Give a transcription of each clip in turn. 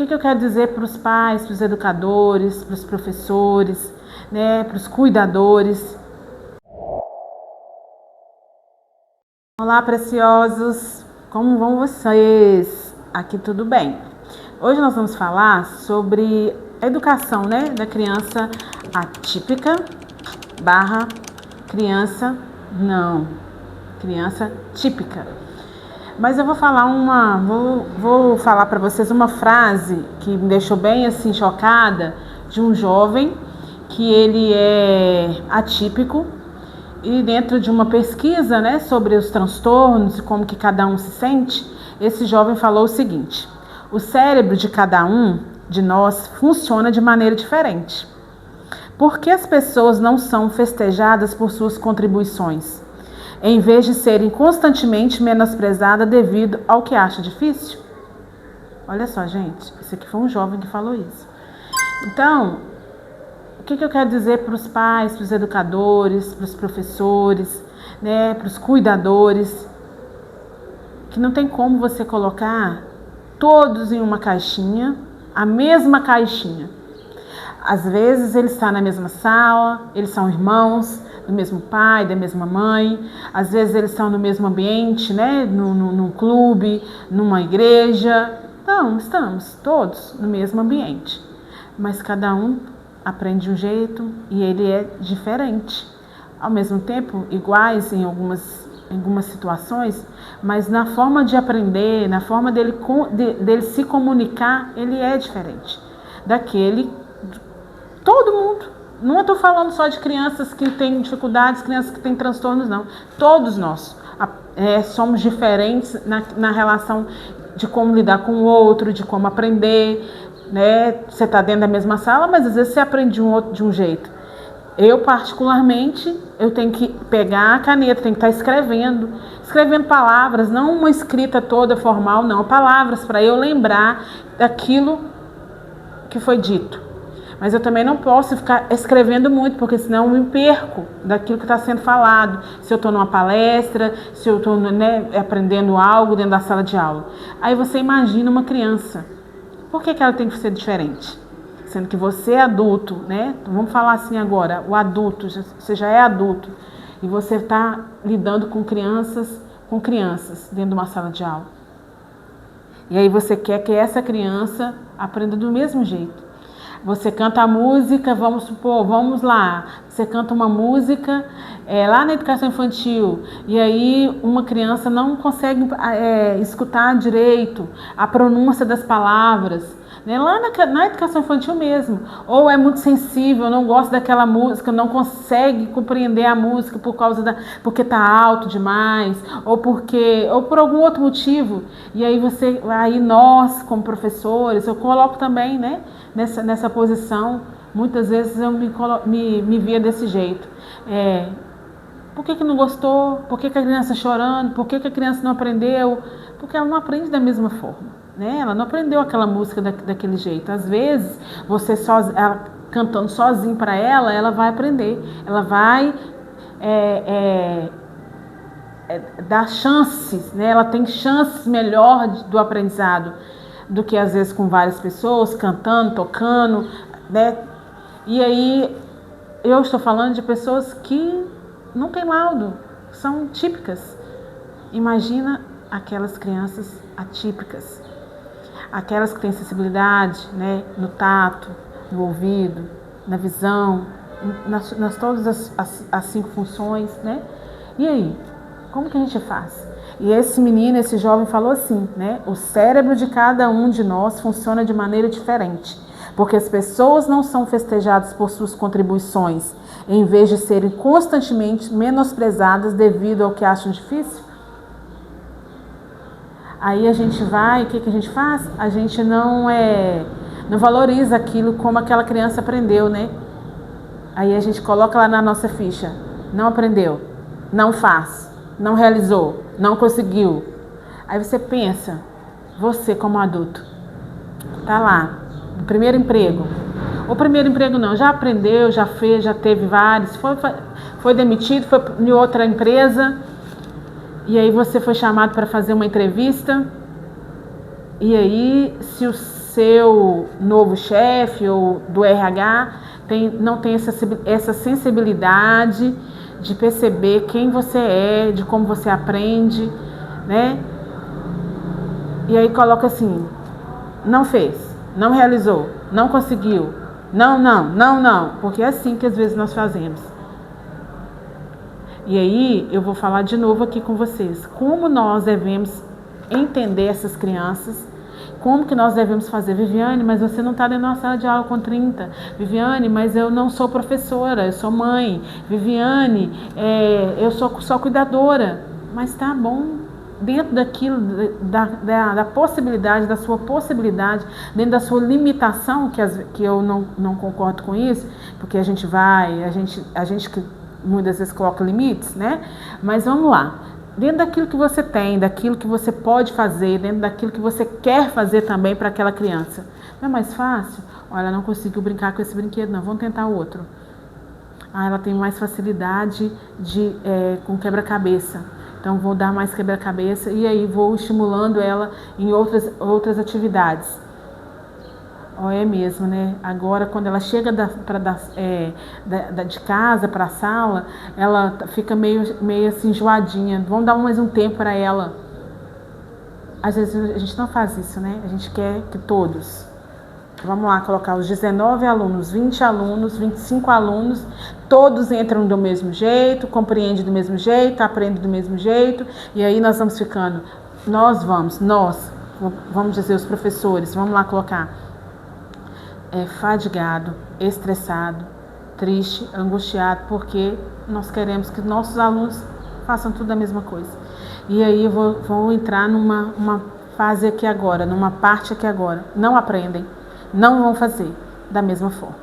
que eu quero dizer para os pais, para os educadores, para os professores, né, para os cuidadores? Olá, preciosos! Como vão vocês? Aqui tudo bem. Hoje nós vamos falar sobre a educação, né, da criança atípica barra criança típica. Mas eu vou falar vou falar para vocês uma frase que me deixou bem assim chocada, de um jovem que ele é atípico. E dentro de uma pesquisa, né, sobre os transtornos e como que cada um se sente, esse jovem falou o seguinte: o cérebro de cada um de nós funciona de maneira diferente. Por que as pessoas não são festejadas por suas contribuições, em vez de serem constantemente menosprezadas devido ao que acha difícil? Olha só, gente, esse aqui foi um jovem que falou isso. Então, o que eu quero dizer para os pais, para os educadores, para os professores, né, para os cuidadores? Que não tem como você colocar todos em uma caixinha, a mesma caixinha. Às vezes eles estão na mesma sala, eles são irmãos do mesmo pai, da mesma mãe. Às vezes eles estão no mesmo ambiente, né, num clube, numa igreja. Então, estamos todos no mesmo ambiente. Mas cada um aprende de um jeito e ele é diferente. Ao mesmo tempo, iguais em algumas situações, mas na forma de aprender, na forma dele se comunicar, ele é diferente daquele. Todo mundo. Não estou falando só de crianças que têm dificuldades, crianças que têm transtornos, não. Todos nós somos diferentes na relação de como lidar com o outro, de como aprender, né? Você está dentro da mesma sala, mas às vezes você aprende de um jeito. Eu, particularmente, eu tenho que pegar a caneta, tenho que estar escrevendo palavras, não uma escrita toda formal, não, palavras para eu lembrar daquilo que foi dito. Mas eu também não posso ficar escrevendo muito, porque senão eu me perco daquilo que está sendo falado. Se eu estou numa palestra, se eu estou, né, aprendendo algo dentro da sala de aula. Aí você imagina uma criança. Por que ela tem que ser diferente? Sendo que você é adulto, né? Então, vamos falar assim agora, o adulto, você já é adulto. E você está lidando com crianças dentro de uma sala de aula. E aí você quer que essa criança aprenda do mesmo jeito. Você canta a música, vamos lá, você canta uma música lá na educação infantil e aí uma criança não consegue escutar direito a pronúncia das palavras, né? Lá na educação infantil mesmo, ou é muito sensível, não gosta daquela música, não consegue compreender a música porque está alto demais, ou por algum outro motivo, e aí nós como professores, eu coloco também, né, nessa posição, muitas vezes eu me via desse jeito. Por que não gostou? Por que a criança chorando? Por que a criança não aprendeu? Porque ela não aprende da mesma forma, né? Ela não aprendeu aquela música daquele jeito. Às vezes, ela cantando sozinho para ela vai aprender. Ela vai dar chances, né? Ela tem chances melhor do aprendizado do que às vezes com várias pessoas cantando, tocando, né? E aí eu estou falando de pessoas que não têm laudo, são típicas. Imagina aquelas crianças atípicas, aquelas que têm sensibilidade, né, no tato, no ouvido, na visão, nas todas as 5 funções, né? E aí, como que a gente faz? E esse jovem falou assim, né? O cérebro de cada um de nós funciona de maneira diferente, porque as pessoas não são festejadas por suas contribuições, em vez de serem constantemente menosprezadas devido ao que acham difícil. Aí a gente vai, o que a gente faz? A gente não valoriza aquilo como aquela criança aprendeu, né? Aí a gente coloca lá na nossa ficha, não aprendeu, não faz, não realizou, não conseguiu. Aí você pensa, você como adulto, tá lá, no primeiro emprego. O primeiro emprego não, já aprendeu, já fez, já teve vários, foi demitido, foi em outra empresa, e aí você foi chamado para fazer uma entrevista, e aí se seu novo chefe ou do RH não tem essa sensibilidade de perceber quem você é, de como você aprende, né? E aí coloca assim, não fez, não realizou, não conseguiu, não, porque é assim que às vezes nós fazemos. E aí eu vou falar de novo aqui com vocês, como nós devemos entender essas crianças, como que nós devemos fazer. Viviane, mas você não está dentro de uma sala de aula com 30. Viviane, mas eu não sou professora, eu sou mãe. Viviane, eu sou só cuidadora. Mas tá bom, dentro daquilo, da possibilidade, da sua possibilidade, dentro da sua limitação, que eu não concordo com isso, porque a gente que muitas vezes coloca limites, né? Mas vamos lá. Dentro daquilo que você tem, daquilo que você pode fazer, dentro daquilo que você quer fazer também para aquela criança. Não é mais fácil? Olha, não conseguiu brincar com esse brinquedo, não, vamos tentar outro. Ela tem mais facilidade com quebra-cabeça. Então vou dar mais quebra-cabeça e aí vou estimulando ela em outras atividades. É mesmo, né? Agora, quando ela chega de casa para a sala, ela fica meio assim, enjoadinha. Vamos dar mais um tempo para ela. Às vezes a gente não faz isso, né? A gente quer que todos. Vamos lá, colocar os 19 alunos, 20 alunos, 25 alunos, todos entram do mesmo jeito, compreendem do mesmo jeito, aprendem do mesmo jeito. E aí nós vamos ficando, vamos dizer, os professores, vamos lá colocar. Fadigado, estressado, triste, angustiado, porque nós queremos que nossos alunos façam tudo a mesma coisa. E aí eu vou entrar numa fase aqui agora, numa parte aqui agora. Não aprendem, não vão fazer da mesma forma.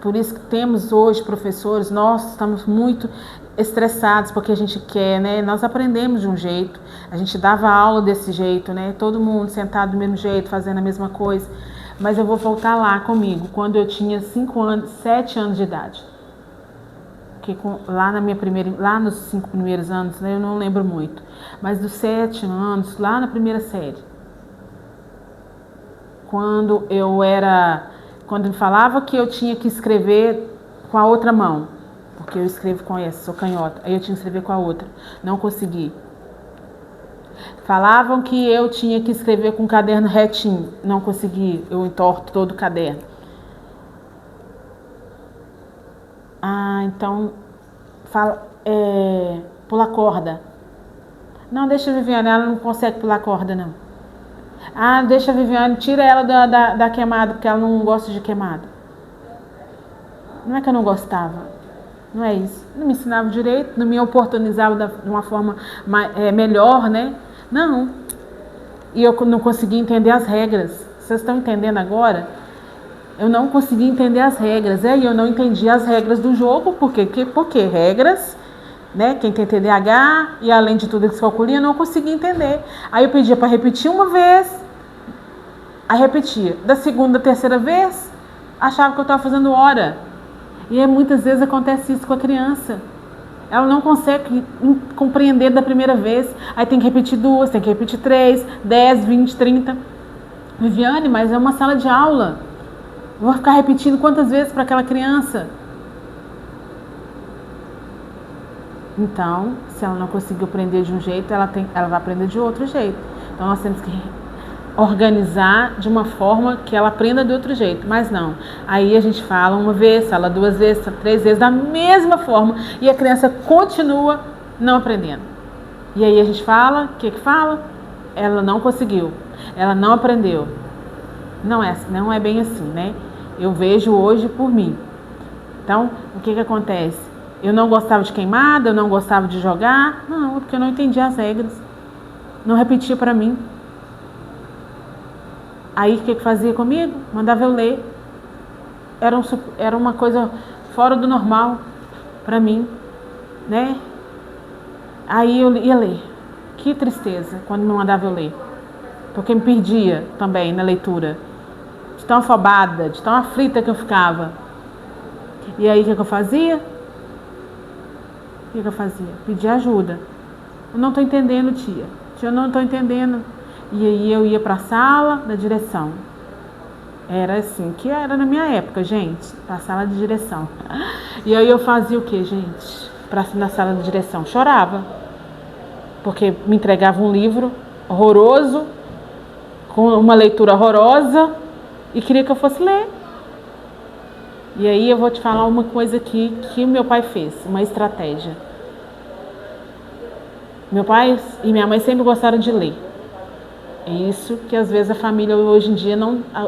Por isso que temos hoje professores, nós estamos muito estressados porque a gente quer, né? Nós aprendemos de um jeito, a gente dava aula desse jeito, né? Todo mundo sentado do mesmo jeito, fazendo a mesma coisa. Mas eu vou voltar lá comigo, quando eu tinha 7 anos de idade. Porque lá nos 5 primeiros anos, né, eu não lembro muito. Mas dos 7 anos, lá na primeira série. Quando me falava que eu tinha que escrever com a outra mão. Porque eu escrevo com essa, sou canhota. Aí eu tinha que escrever com a outra. Não consegui. Falavam que eu tinha que escrever com o caderno retinho. Não consegui, eu entorto todo o caderno. Então, pular corda. Não, deixa a Viviane, ela não consegue pular corda, não. Deixa a Viviane, tira ela da queimada, porque ela não gosta de queimada. Não é que eu não gostava, não é isso. Não me ensinava direito, não me oportunizava de uma forma melhor, né? Não. E eu não consegui entender as regras. Vocês estão entendendo agora? Eu não consegui entender as regras. E eu não entendi as regras do jogo. Por quê? Porque regras, né? Quem tem TDAH e além de tudo descalculia, eu não consegui entender. Aí eu pedia para repetir uma vez. Aí repetia. Da segunda, terceira vez, achava que eu estava fazendo hora. E muitas vezes acontece isso com a criança. Ela não consegue compreender da primeira vez. Aí tem que repetir 2, tem que repetir 3, 10, 20, 30. Viviane, mas é uma sala de aula. Eu vou ficar repetindo quantas vezes para aquela criança? Então, se ela não conseguiu aprender de um jeito, ela vai aprender de outro jeito. Então, nós temos que organizar de uma forma que ela aprenda de outro jeito, mas não. Aí a gente fala uma vez, fala 2 vezes, 3 vezes, da mesma forma, e a criança continua não aprendendo. E aí a gente fala, o que fala? Ela não conseguiu, ela não aprendeu. Não é bem assim, né? Eu vejo hoje por mim. Então, o que acontece? Eu não gostava de queimada, eu não gostava de jogar, não, porque eu não entendia as regras. Não repetia para mim. Aí o que fazia comigo? Mandava eu ler. Era uma coisa fora do normal para mim, né? Aí eu ia ler. Que tristeza quando me mandava eu ler. Porque me perdia também na leitura. De tão afobada, de tão aflita que eu ficava. E aí o que eu fazia? O que eu fazia? Pedir ajuda. Eu não estou entendendo, tia. Eu não estou entendendo. E aí eu ia para a sala da direção. Era assim, que era na minha época, gente, para a sala de direção. E aí eu fazia o que, gente? Na sala de direção, chorava. Porque me entregava um livro horroroso, com uma leitura horrorosa, e queria que eu fosse ler. E aí eu vou te falar uma coisa aqui que o meu pai fez, uma estratégia. Meu pai e minha mãe sempre gostaram de ler. É isso que às vezes a família hoje em dia,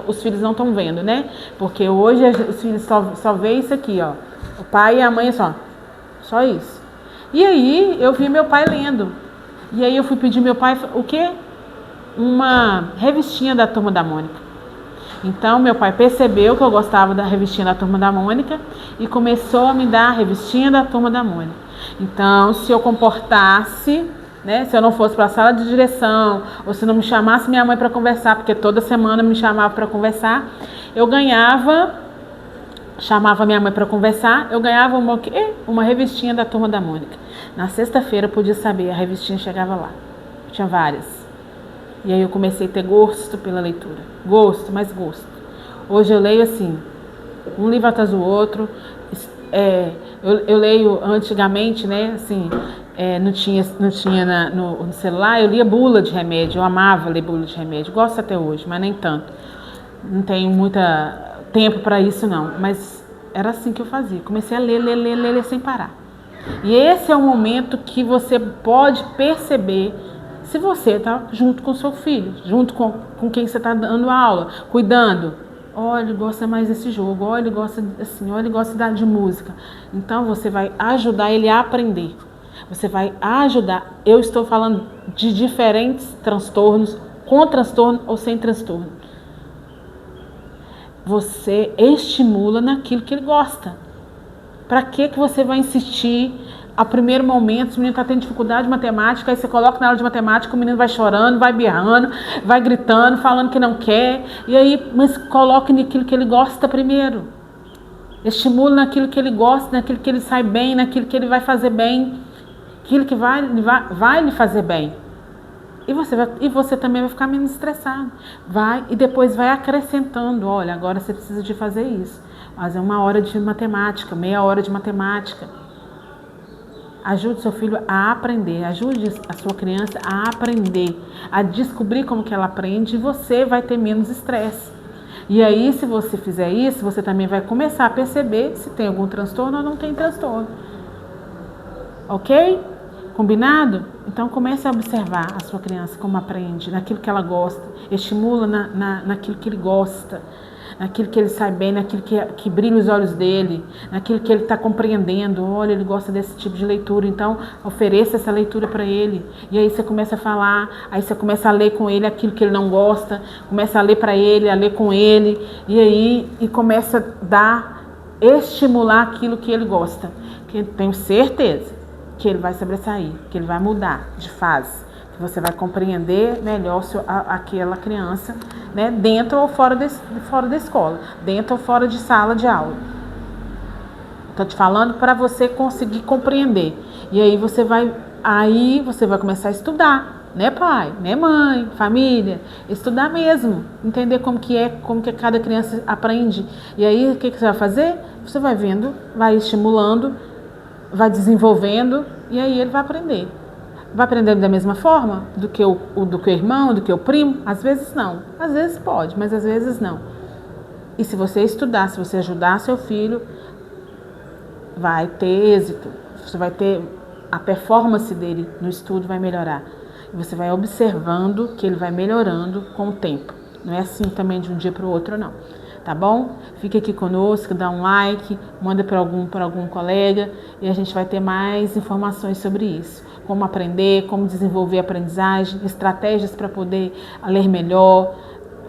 os filhos não estão vendo, né? Porque hoje os filhos só vê isso aqui, ó. O pai e a mãe só isso. E aí eu vi meu pai lendo. E aí eu fui pedir meu pai o quê? Uma revistinha da Turma da Mônica. Então meu pai percebeu que eu gostava da revistinha da Turma da Mônica e começou a me dar a revistinha da Turma da Mônica. Então, se eu comportasse, né, se eu não fosse para a sala de direção, ou se não me chamasse minha mãe para conversar, porque toda semana me chamava para conversar, chamava minha mãe para conversar, eu ganhava uma revistinha da Turma da Mônica. Na sexta-feira eu podia saber, a revistinha chegava lá. Tinha várias. E aí eu comecei a ter gosto pela leitura. Gosto, mais gosto. Hoje eu leio assim, um livro atrás do outro. Eu leio antigamente, né, assim, não tinha no celular, eu lia bula de remédio, eu amava ler bula de remédio, gosto até hoje, mas nem tanto. Não tenho muito tempo para isso não, mas era assim que eu fazia, comecei a ler sem parar. E esse é o momento que você pode perceber se você está junto com seu filho, junto com quem você está dando aula, cuidando. Olha, ele gosta mais desse jogo, olha, ele gosta assim, olha, ele gosta de música. Então você vai ajudar ele a aprender. Você vai ajudar. Eu estou falando de diferentes transtornos, com transtorno ou sem transtorno. Você estimula naquilo que ele gosta. Para que você vai insistir? A primeiro momento, se o menino está tendo dificuldade de matemática, aí você coloca na aula de matemática, o menino vai chorando, vai berrando, vai gritando, falando que não quer. E aí, mas coloque naquilo que ele gosta primeiro. Estimule naquilo que ele gosta, naquilo que ele sai bem, naquilo que ele vai fazer bem. Aquilo que vai lhe fazer bem. E você também vai ficar menos estressado. E depois vai acrescentando. Olha, agora você precisa de fazer isso. Fazer 1 hora de matemática, meia hora de matemática. Ajude seu filho a aprender, ajude a sua criança a aprender, a descobrir como que ela aprende, e você vai ter menos estresse. E aí, se você fizer isso, você também vai começar a perceber se tem algum transtorno ou não tem transtorno. Ok? Combinado? Então comece a observar a sua criança como aprende, naquilo que ela gosta, estimula naquilo que ele gosta, naquilo que ele sai bem, naquilo que brilha os olhos dele, naquilo que ele está compreendendo. Olha, ele gosta desse tipo de leitura, então ofereça essa leitura para ele. E aí você começa a falar, aí você começa a ler com ele aquilo que ele não gosta, começa a ler para ele, a ler com ele, e começa estimular aquilo que ele gosta. Que eu tenho certeza que ele vai sobressair, que ele vai mudar de fase, que você vai compreender melhor aquela criança, né, dentro ou fora da escola, dentro ou fora de sala de aula. Estou te falando para você conseguir compreender. E aí você vai começar a estudar, né, pai, né, mãe, família, estudar mesmo, entender como que cada criança aprende. E aí o que você vai fazer? Você vai vendo, vai estimulando, vai desenvolvendo, e aí ele vai aprender. Vai aprender da mesma forma do que o irmão, do que o primo? Às vezes não. Às vezes pode, mas às vezes não. E se você estudar, se você ajudar seu filho, vai ter êxito. Você vai ter a performance dele no estudo vai melhorar. E você vai observando que ele vai melhorando com o tempo. Não é assim também de um dia para o outro, não. Tá bom? Fica aqui conosco, dá um like, manda para algum colega e a gente vai ter mais informações sobre isso. Como aprender, como desenvolver a aprendizagem, estratégias para poder ler melhor,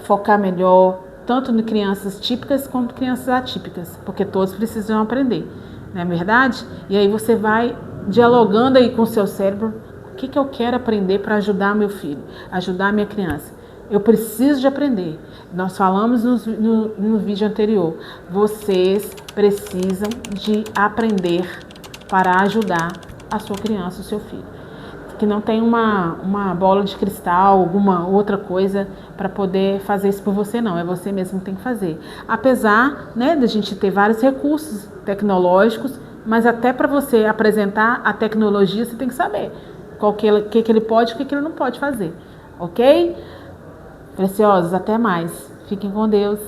focar melhor, tanto em crianças típicas quanto crianças atípicas, porque todos precisam aprender, não é verdade? E aí você vai dialogando aí com o seu cérebro, o que eu quero aprender para ajudar meu filho, ajudar a minha criança. Eu preciso de aprender. Nós falamos no vídeo anterior. Vocês precisam de aprender para ajudar a sua criança, o seu filho. que não tem uma bola de cristal, alguma outra coisa para poder fazer isso por você, não. É você mesmo que tem que fazer. Apesar, né, de a gente ter vários recursos tecnológicos, mas até para você apresentar a tecnologia, você tem que saber o que ele pode e o que ele não pode fazer. Ok? Preciosos, até mais. Fiquem com Deus.